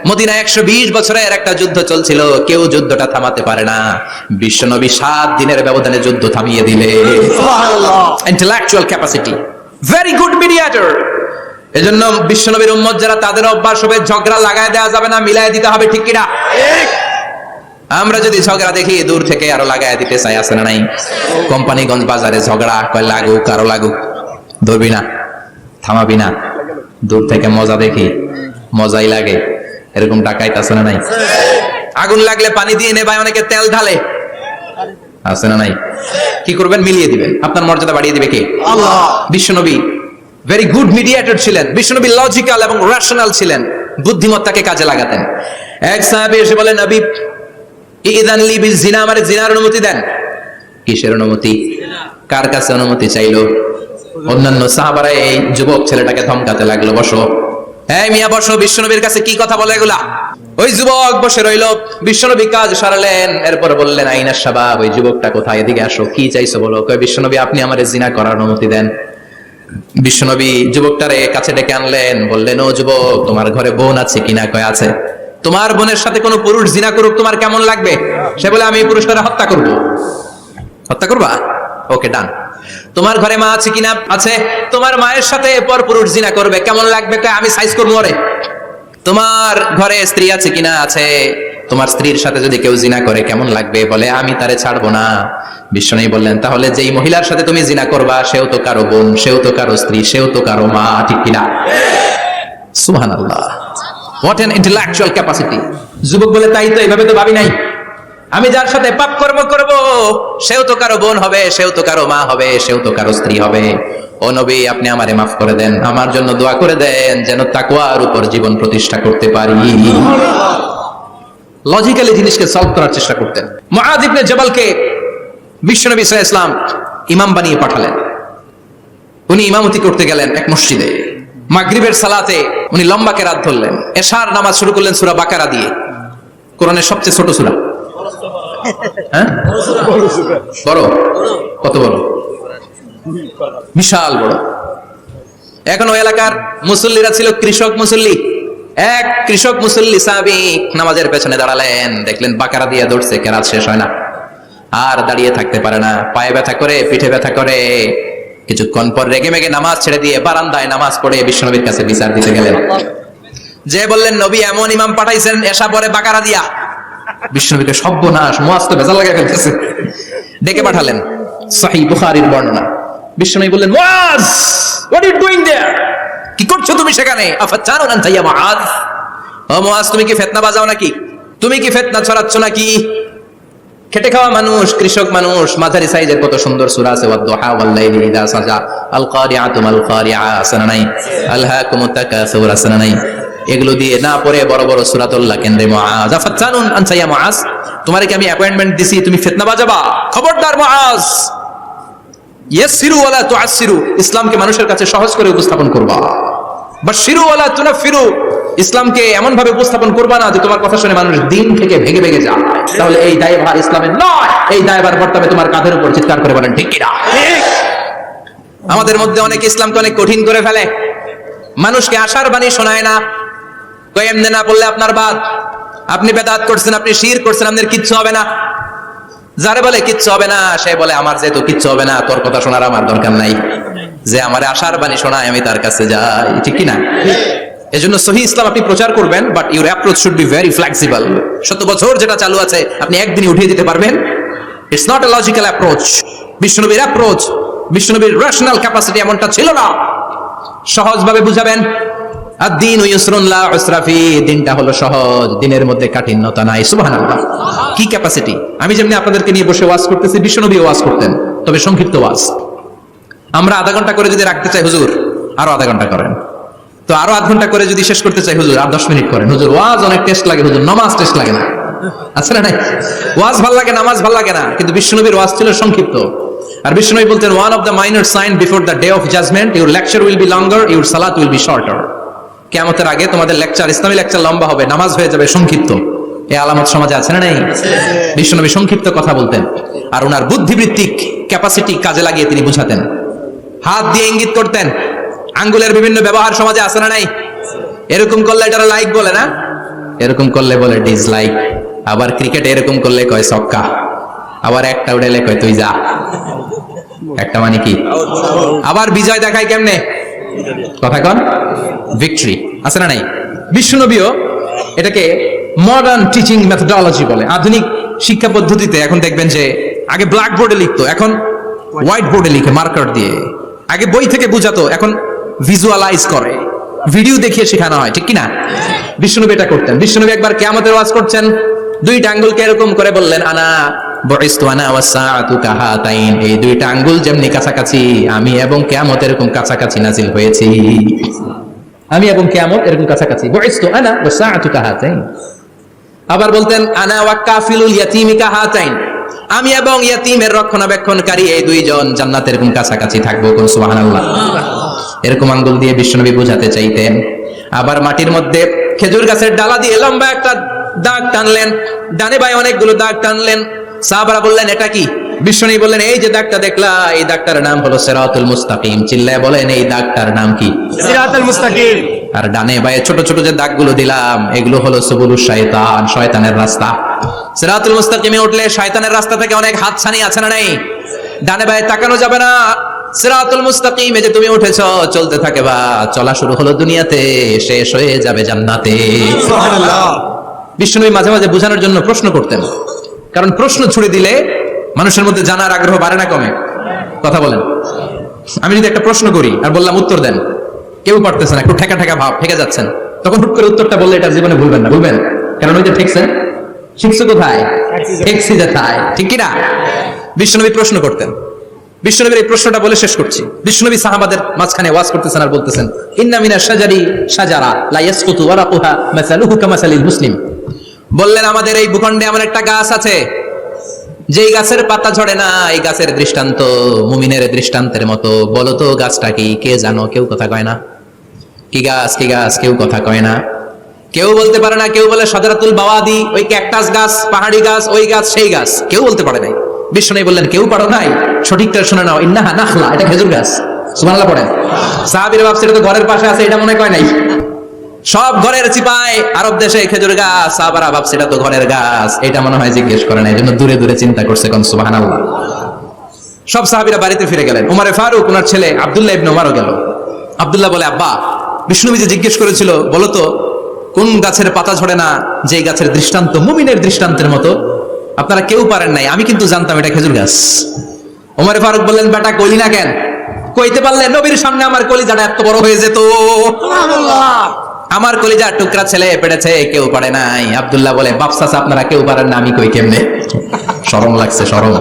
মদিনায় 120 বছরের একটা যুদ্ধ চলছিল, কেউ যুদ্ধটা থামাতে পারে না। বিশ্বনবী 7 দিনের ব্যবধানে যুদ্ধ থামিয়ে দিলেন। সুবহানাল্লাহ। Intellectual capacity, very good mediator. এজন্য বিশ্বনবীর উম্মত যারা, তাদের অভ্যাস হবে ঝগড়া লাগায় দেওয়া যাবে না, মিলায় দিতে হবে। ঠিক কিনা? আমরা যদি ঝগড়া দেখি দূর থেকে আরো লাগায় দিতে চাই, আছে না নাই? কোম্পানিগঞ্জ বাজারে ঝগড়া, কয় লাগুক আরো লাগুক, ধরবি না, থামাবি না। দূর থেকে মজা দেখি, মজাই লাগে, এরকম ডাকাইত আছে না নাই? আগুন লাগলে পানি দিয়ে নেবায়, অনেকে তেল ঢালে, আছে না নাই? কি করবেন? মিলিয়ে দিবেন। আপনার মর্যাদা বাড়িয়ে দিবে কে? আল্লাহ। বিশ্বনবী ভেরি গুড মিডিয়েটর ছিলেন। বিশ্বনবী লজিক্যাল এবং রেশনাল ছিলেন, বুদ্ধিমত্তাকে কাজে লাগাতেন। এক সাহাবী এসে বলেন, নবী ইযান লি বিল জিনা, আমারে জিনার অনুমতি দেন। কিসের অনুমতি? কার কাছে অনুমতি চাইলো? অন্যান্য সাহাবারা এই যুবক ছেলেটাকে ধমকাতে লাগলো, বসো, এই মিয়া বসো, বিশ্বনবীর কাছে কি কথা বলে এগুলা? ওই যুবক বসে রইল। বিশ্বনবী কাজ সারালেন, এরপর বললেন, আইনা শাবাব, ওই যুবকটা কোথায়, এদিকে আসো, কি চাইছো বলো। কয়, বিশ্বনবী আপনি আমারে জিনা করার অনুমতি দেন। বিশ্বনবী যুবকটারে কাছে ডেকে আনলেন, বললেন, ও যুবক, তোমার ঘরে বোন আছে কিনা? কয় আছে। তোমার বোনের সাথে কোনো পুরুষ জিনা করুক, তোমার কেমন লাগবে? সে বলে, আমি এই পুরুষটারে হত্যা করব। হত্যা করবা? ওকে, ডান। তোমার ঘরে মা আছে কিনা? আছে। তোমার মায়ের সাথে পর পুরুষ জিনা করবে, কেমন লাগবে? কয়, আমি সাইজ করবো ওরে। তোমার ঘরে স্ত্রী আছে কিনা? আছে। তোমার স্ত্রীর সাথে যদি কেউ জিনা করে কেমন লাগবে? বলে, আমি তারে ছাড়বো না। বিশ্বনবী বললেন, তাহলে যেই মহিলার সাথে তুমি জিনা করবা, সেও তো কারো বোন, সেও তো কারো স্ত্রী, সেও তো কারো মা। ঠিক কিনা? সুবহানাল্লাহ। What N intellectual capacity. যুবক বলে, তাই তো, এইভাবে তো ভাবি নাই। আমি যার সাথে পাপ কর্ম করব, সেও তো কারো বোন হবে, সেও তো কারো মা হবে, সেও তো কারো স্ত্রী হবে। ও নবী, আপনি আমারে মাফ করে দেন, আমার জন্য দোয়া করে দেন, যেন তাকওয়ার উপর জীবন প্রতিষ্ঠা করতে পারি। লজিক্যালি জিনিসকে সলভ করার চেষ্টা করতেন। মুআয ইবনে জাবালকে বিশ্বনবী সাল্লাল্লাহু আলাইহি ওয়াসাল্লাম ইমাম বানিয়ে পাঠালেন। উনি ইমামতি করতে গেলেন এক মসজিদে। মাগরিবের সালাতে উনি লম্বা কেরাত ধরলেন। এশার নামাজ শুরু করলেন সূরা বাকারা দিয়ে, কোরআনের সবচেয়ে ছোট সূরা। হ্যাঁ, বড়? কত বড়? বিশাল বড়। এখন ওই এলাকার মুসল্লিরা ছিল কৃষক মুসল্লি। এক কৃষক মুসল্লি সাহাবী নামাজের পেছনে দাঁড়ালেন, দেখলেন বাকারা দিয়ে ধরছে, কেরাত শেষ হয় না, আর দাঁড়িয়ে থাকতে পারে না, পায়ে ব্যথা করে, পিঠে ব্যথা করে। কিছুক্ষণ পর রেগে মেগে নামাজ ছেড়ে দিয়ে বারান্দায় নামাজ পড়ে বিশ্বনবীর কাছে বিচার দিতে গেলেন। যে বললেন, নবী এমন ইমাম পাঠাইছেন, এসা পরে বাকারা দিয়া। বিশ্বনবীকে সর্বনাশ, মুআয তো ভেজাল লাগায় ফেলতেছে। ডেকে পাঠালেন, সহিহ বুখারীর বর্ণনা। বিশ্বনবী বললেন, মুআয, হোয়াট আর ইউ ডুইং দেয়ার? কি করছো তুমি সেখানে? আফাতানুন আনতা ইয়া মুআয? ও মুআয, তুমি কি ফিতনা বাজাও নাকি? তুমি কি ফিতনা ছড়াচ্ছ নাকি? খেটে খাওয়া মানুষ, কৃষক মানুষ, মাঝারি সাইজের কত সুন্দর সূরা আছে, ওয়াদ-দুহা ওয়াল-লাইলি ইযা সাজা, আল কারিআতু মাল কারিআ, আসনা নাই, আলহাকুমুত তাকাসুর, আসনা নাই। এগুলো দিয়ে না পড়ে বড় বড় সূরাতুল্লাহ কেন্দ্রে মুআয, আফাতানুন আনতা ইয়া মুআয, তোমারে কি আমি অ্যাপয়েন্টমেন্ট দিছি তুমি ফিতনা বাজাবা? খবরদার মুআয, ইয়াসসিরু ওয়ালা তুআসসিরু, ইসলামকে মানুষের কাছে সহজ করে উপস্থাপন করবা। বাশশিরু ওয়ালা তুনাফিরু, ইসলামকে এমন ভাবে উপস্থাপন করবা না যে তোমার কথা শুনে মানুষ দিন থেকে ভেগে ভেগে যায়। তাহলে এই দায়ভার ইসলামের নয়, এই দায়ভার বর্তাবে তোমার কাঁধের উপর। চিৎকার করে বলেন, ঠিক কিনা? আমাদের মধ্যে অনেকে ইসলামকে অনেক কঠিন করে ফেলে, মানুষকে আশার বাণী শোনায় না। কই এমনে না বললে আপনার বাদ, আপনি বেদাত করছেন, আপনি শিরক করছেন, আপনার কিচ্ছু হবে না। যারে বলে কিচ্ছু হবে না, সে বলে আমার যেহেতু কিচ্ছু হবে না, তোর কথা শোনার আমার দরকার নাই। যে আমার আশার বাণী শোনায়, আমি তার কাছে যাই। ঠিক কিনা? এজন্য সহিহ ইসলাম আপনি প্রচার করবেন, but your approach should be very flexible. 100 বছর যেটা চালু আছে আপনি একদিনই উঠিয়ে দিতে পারবেন? It's not a logical approach. বিশ্বনবীর অ্যাপ্রোচ, বিশ্বনবীর রেশনাল ক্যাপাসিটি এমনটা ছিল না। সহজভাবে বুঝাবেন, আদ-দীন ইউসরুন লা উসরা ফি, দিনটা হলো সহজ, দিনের মধ্যে কাঠিন্যতা নাই। সুবহানাল্লাহ, কি ক্যাপাসিটি! আমি যেমনি আপনাদেরকে নিয়ে বসে ওয়াজ করতেছি, বিশ্বনবী ওয়াজ করতেন, তবে সংক্ষিপ্ত ওয়াজ। আমরা আধা ঘন্টা করে যদি রাখতে চাই, হুজুর আরো আধা ঘন্টা করেন। তো আরো আধ ঘন্টা করে যদি শেষ করতে চাই, হুজুর আর 10 মিনিট করেন। হুজুর ওয়াজ অনেক টেস্ট লাগে, হুজুর নামাজ টেস্ট লাগে না। আচ্ছা না, নাই? ওয়াজ ভাল লাগে, নামাজ ভাল লাগে না, কিন্তু বিশ্বনবীর ওয়াজ ছিল সংক্ষিপ্ত। আর বিশ্বনবী বলতেন, one of the minor sign before the day of judgement, your lecture will be longer, your সালাত উইল বি শর্টার। কিয়ামতের আগে তোমাদের লেকচার, ইসলামী লেকচার লম্বা হবে, নামাজ হয়ে যাবে সংক্ষিপ্ত। এই আলামত সমাজে আছে না নাই? বিশ্বনবী সংক্ষিপ্ত কথা বলতেন, আর ওনার বুদ্ধিবৃত্তিক ক্যাপাসিটি কাজে লাগিয়ে তিনি বুঝাতেন। হাত দিয়ে ইঙ্গিত করতেন, আঙ্গুলের বিভিন্ন ব্যবহার সমাজে আছে না নাই? এরকম করলে এটা লাইক বলে না, এরকম করলে বলে ডিসলাইক, আবার ক্রিকেট এরকম করলে কয় ছক্কা, আবার একটা উড়াইলে কয় তুই যা। একটা মানে কি? আবার বিজয় দেখায় কেমনে? কথা কন, ভিক্টরি আছে না নাই? বিশ্বনবীও এটাকে মডার্ন টিচিং মেথোডোলজি বলে। আধুনিক শিক্ষা পদ্ধতিতে এখন দেখবেন যে আগে ব্ল্যাক বোর্ডে লিখতো, এখন হোয়াইট বোর্ডে লিখে মার্কার দিয়ে। আগে বই থেকে বুঝাতো, এখন ভিজুয়ালাইজ করে, ভিডিও দেখিয়ে শেখানো হয়, ঠিক কিনা? বিশ্বনবী এটা করতেন। বিশ্বনবী একবার কিয়ামতের ওয়াজ করছেন, দুইটা আঙ্গুলকে এরকম করে বললেন, আনা বুইসতু আনা ওয়াসসাআতু কাহাতাইন, এই দুইটা আঙ্গুল যেমনি কাছাকাছি, আমি এবং কিয়ামত এরকম কাছাকাছি নাজিল হয়েছি। আমি এবং কিয়ামত এরকম কাছাকাছি, বুইসতু আনা ওয়াসসাআতু কাহাতাইন। আবার বলতেন, আনা ওয়া কাফিলুল ইয়াতীমি কাহাতাইন, আমি এবং ইয়াতীমের রক্ষণাবেক্ষণকারী এই দুইজন জান্নাতে এরকম কাছাকাছি থাকবো। কোন সুবহানাল্লাহ। এরকম আঙ্গুল দিয়ে বিশ্বনবী বোঝাতে চাইতেন। আবার মাটির মধ্যে খেজুর গাছের ডালা দিয়ে লম্বা একটা দাগ টানলেন, ডানে বায়ে অনেকগুলো দাগ টানলেন। সাহাবারা বললেন এটা কি? বিশ্বনবী বললেন, এই যে দাগটা দেখলা, এই দাগটার নাম হলো সিরাতুল মুস্তাকিম। চিল্লায় বলেন, এই দাগটার নাম কি? সিরাতুল মুস্তাকিম। আর ডানে বায়ে ছোট ছোট যে দাগগুলো দিলাম, এগুলো হলো সুবুলুশ শায়তান, শয়তানের রাস্তা। সিরাতুল মুস্তাকিমে উঠলে শয়তানের রাস্তা থেকে অনেক হাতছানি আছে না নাই? ডানে বায়ে তাকানো যাবে না। সিরাতুল মুস্তাকিমে যে তুমি উঠেছো, চলতে থাকে বা চলা শুরু হলো দুনিয়াতে, শেষ হয়ে যাবে জান্নাতে। সুবহানাল্লাহ। বিশ্বনবী মাঝে মাঝে বোঝানোর জন্য প্রশ্ন করতেন, কারণ প্রশ্ন ছুড়ে দিলে মানুষের মধ্যে জানার আগ্রহ বাড়ে না কমে? কথা বলেন। আমি যদি একটা প্রশ্ন করি আর বললাম উত্তর দেন, কেউ পারতেছেন, একটু ঠেকা ঠেকা ভাব, ঠেকে যাচ্ছেন, তখন হুট করে উত্তরটা বললে এটা জীবনে ভুলবেন না, ভুলবেন? কারণ ওই যে ঠেকছেন, শিখছো কোথায়? ঠেকছি যেথায়, ঠিক কিনা? বিশ্বনবী প্রশ্ন করতেন। বিশ্বনবীর এই প্রশ্নটা বলে শেষ করছি। বিশ্বনবী সাহাবাদের মাঝখানে ওয়াজ করতেছেন আর বলতেছেন, ইন্না মিনাশ শাজারি শাজারা লা ইয়াসকুতু ওয়ারাকুহা মাসালুহু কামাসালিল মুসলিম। বললেন, আমাদের এই ভূখণ্ডে এমন একটা গাছ আছে, যেই গাছের পাতা ঝরে না, এই গাছের দৃষ্টান্ত মুমিনের দৃষ্টান্তের মতো। বলো তো গাছটা কি? কে জানো? কেউ কথা কয় না। কি গাছ? কি গাছ? কেউ কথা কয় না, কেউ বলতে পারে না। কেউ বলে শাজারাতুল বাওয়াদি, ওই ক্যাকটাস গাছ, পাহাড়ি গাছ, ওই গাছ, সেই গাছ, কেউ বলতে পারে নাই। বিশ্বনবী বললেন, কেউ পারো নাই? সঠিকটা শুনে নাও, ইন্নাহা নাখলা, এটা খেজুর গাছ। সুবহানাল্লাহ পড়েন। সাহাবীরা ভাবছে এটা তো ঘরের পাশে আছে, এটা মনে কয় নাই। সব ঘরের চিপায় আরব দেশে খেজুর গাছ, সাহাবারা ভাবছে এটা তো ঘরের গাছ, এটা মনে হয় জিজ্ঞেস করে না, এই জন্য দূরে দূরে চিন্তা করছে। কোন সুবহানাল্লাহ। সব সাহাবীরা বাড়িতে ফিরে গেলেন। উমরে ফারুক, ওনার ছেলে আব্দুল্লাহ ইবনে উমরও গেল। আব্দুল্লাহ বলে, আব্বা, বিষ্ণুনবী যে জিজ্ঞেস করেছিল, বলো তো কোন গাছের পাতা ঝরে না, যে গাছের দৃষ্টান্ত মুমিনের দৃষ্টান্তের মতো, আপনারা কেউ পারেন নাই, আমি কিন্তু জানতাম এটা খেজুর গাছ। উমরে ফারুক বললেন, বেটা কইলি না কেন? কইতে পারলে নবীর সামনে আমার কলিজাটা এত বড় হয়ে যেত। সুবহানাল্লাহ। আমার কলিজার টুকরা ছেলে পেড়েছে, কেউ পারে নাই। আব্দুল্লাহ বলে, বাপ চাচা আপনারা কেউ পারেন না, আমি কই কেমনে? শরম লাগছে, শরম।